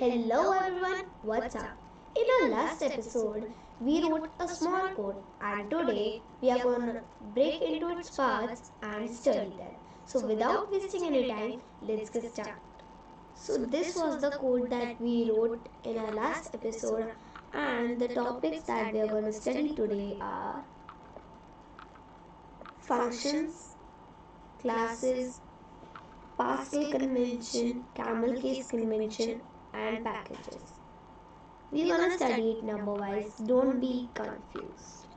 Hello everyone, what's up? In our last episode, we wrote a small code, and today we are going to break into its parts and study them. So, without wasting any time, let's get started. So, this was the code that we wrote in our last episode, and the topics that we are going to study today are functions, classes, Pascal convention, camel case convention, and packages. We're gonna study it number wise, don't be confused.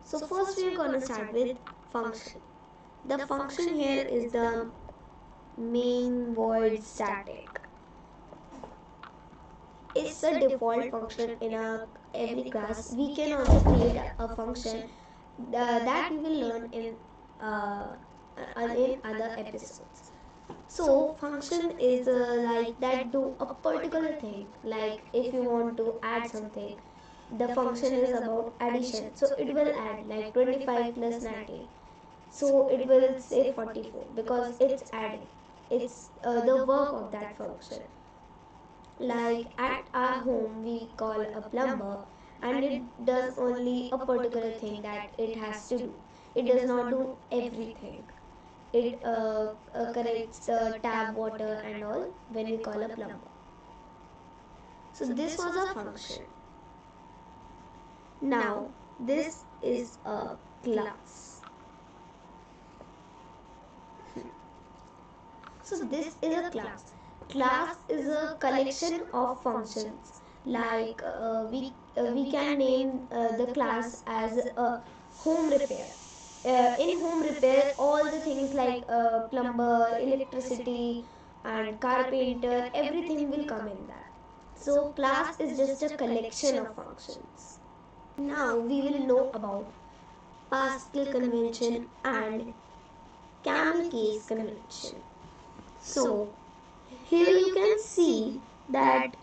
So, first, we're gonna start with function. The function here is the main void static. It's a default function in every class. We can also create a function that we will learn uh, in other episodes. So function is like that do a particular thing. Like if you want to add something, the function is about addition. So it will add like 25 plus 19. So it will say 44 because it's adding. It's the work of that function. Like at our home, we call a plumber, and it does only a particular thing that it has to do. It does not do everything. It corrects the tap water and all when we call a plumber. So this was a function. Now this is a class. So this is a class. Class is a collection of functions. Like we can name the class as a home repair. In home repair, all the things like plumber, electricity, and carpenter, everything will come in that. So class is just a collection of functions. Now we will know about Pascal convention and camel case convention. So here you can see that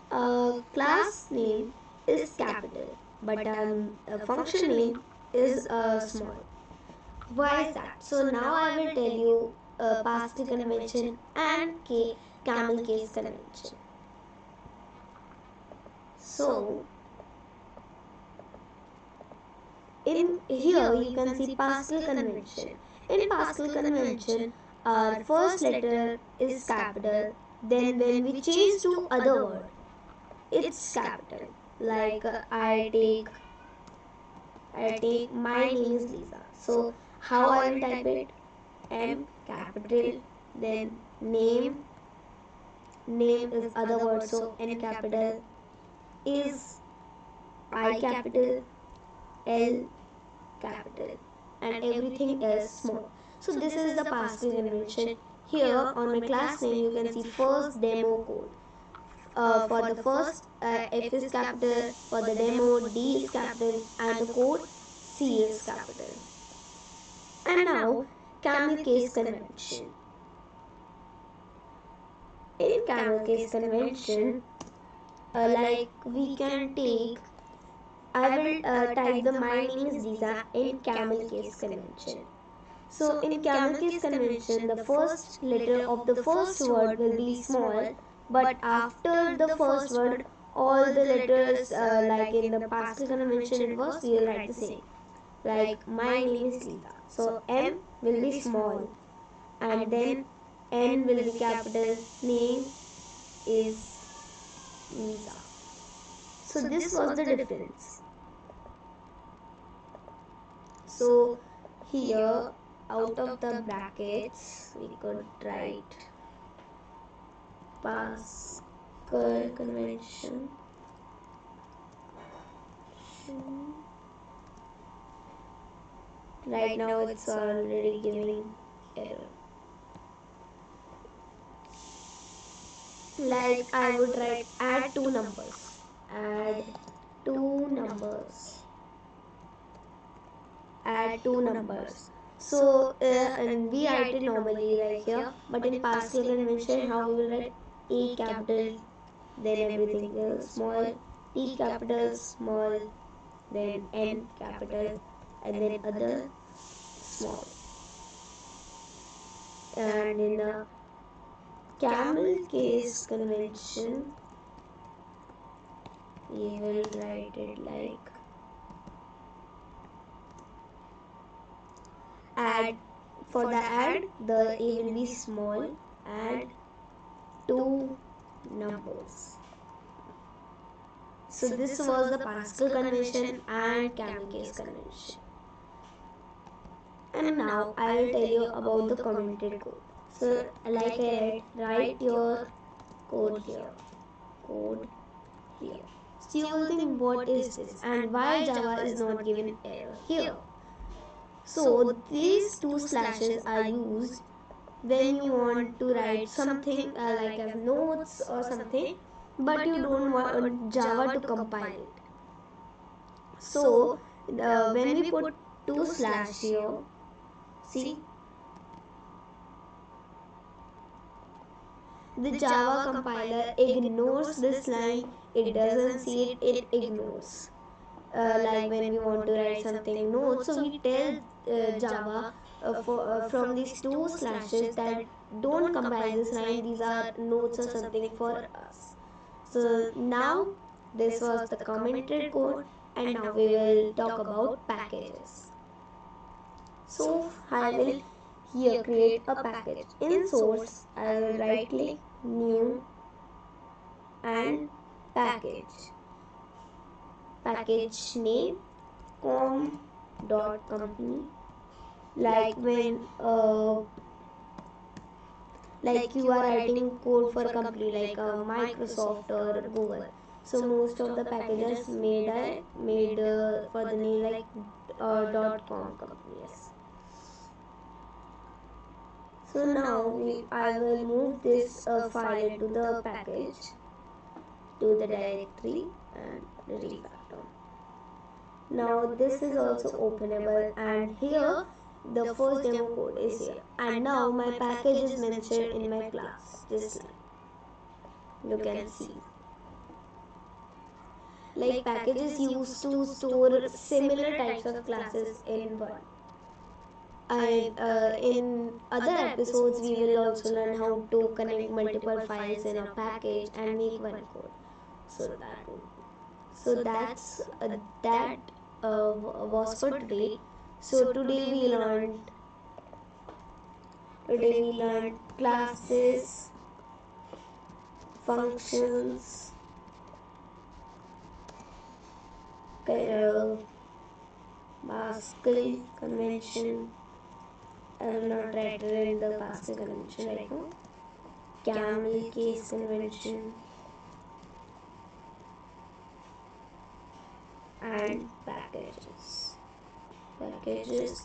class name is capital, but a function name is small. Why is that? So now I will tell you Pascal convention and camel case convention. So in here you can see Pascal convention. In Pascal convention, our first letter is capital. Then when we change to other word, it's capital. Like I take my name is Lisa. So how I will type it? M capital, then name is other word, so N capital, is I capital, L capital, and everything else small. So this is the Pascal convention. Here on my class name you can see first demo code. For the first F is capital, for the demo D is capital, and the code C is capital. And now camel case convention. In camel case convention, like we can take, I will type the my name is Lisa in camel case convention. So in camel case convention, the first letter of the first word will be small, but after the first word, all the letters like in the Pascal convention it was, we will write the same. Like my name is Lisa. So M will be small, and then N will be capital, name is Lisa. So this was the difference. So here out of the brackets we could write Pascal convention. Right now it's already giving error. Like I would write add two numbers. Add two numbers. Add two numbers. So and we write it normally like here, but in Pascal convention how we will write A capital, then everything else small, T capital small, then N capital, and then other small. And in camel case convention, we will write it like add. For the add, the a will be small. Add two numbers. So this was the Pascal convention and camel case convention. And now I will tell you about the commented code. So like I write your code here. Code here. So you will think, what is this and why Java is not given error here? So these two slashes are used when you want to write something like as notes or something, but you don't want Java to compile it. So when we put two slash here, see, the Java compiler ignores this line. It doesn't see it, it ignores. Like when we want to write something notes, so we tell Java from these two slashes that don't compile this line, these are notes or something for us. So now this was the commented code, and now we will talk about packages. So I will here create a package. In source, I will right click new and package. Package name com.company. Like when like you are writing code for a company like Microsoft or Google. So most of the packages made for the name like .com companies. So now I will move this file into the package to the directory and refactor. Now this is also openable, and here the first demo code is here, and now my package is mentioned in my class. This line you can see. Like packages used to store similar types of classes in one. And in other episodes we will also learn how to connect multiple files in a package and make one code. That was for today. So today we learned classes, functions, Pascal convention. I will not write it in the Pascal convention right now. Camel case convention and packages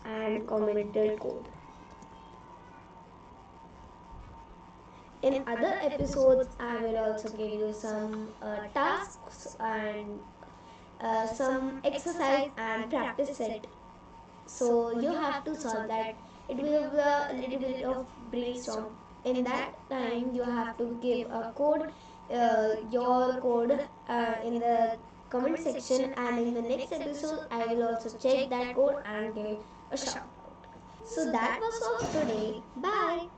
and commented code. In other episodes, I will also give you some tasks and some exercise and practice set. So you have to solve that. It will be a little bit of brainstorm. In that time, you have to give a code, your code in the comment section, and in the next episode, I will also check that code and give a shout out. So that was all for today. Bye.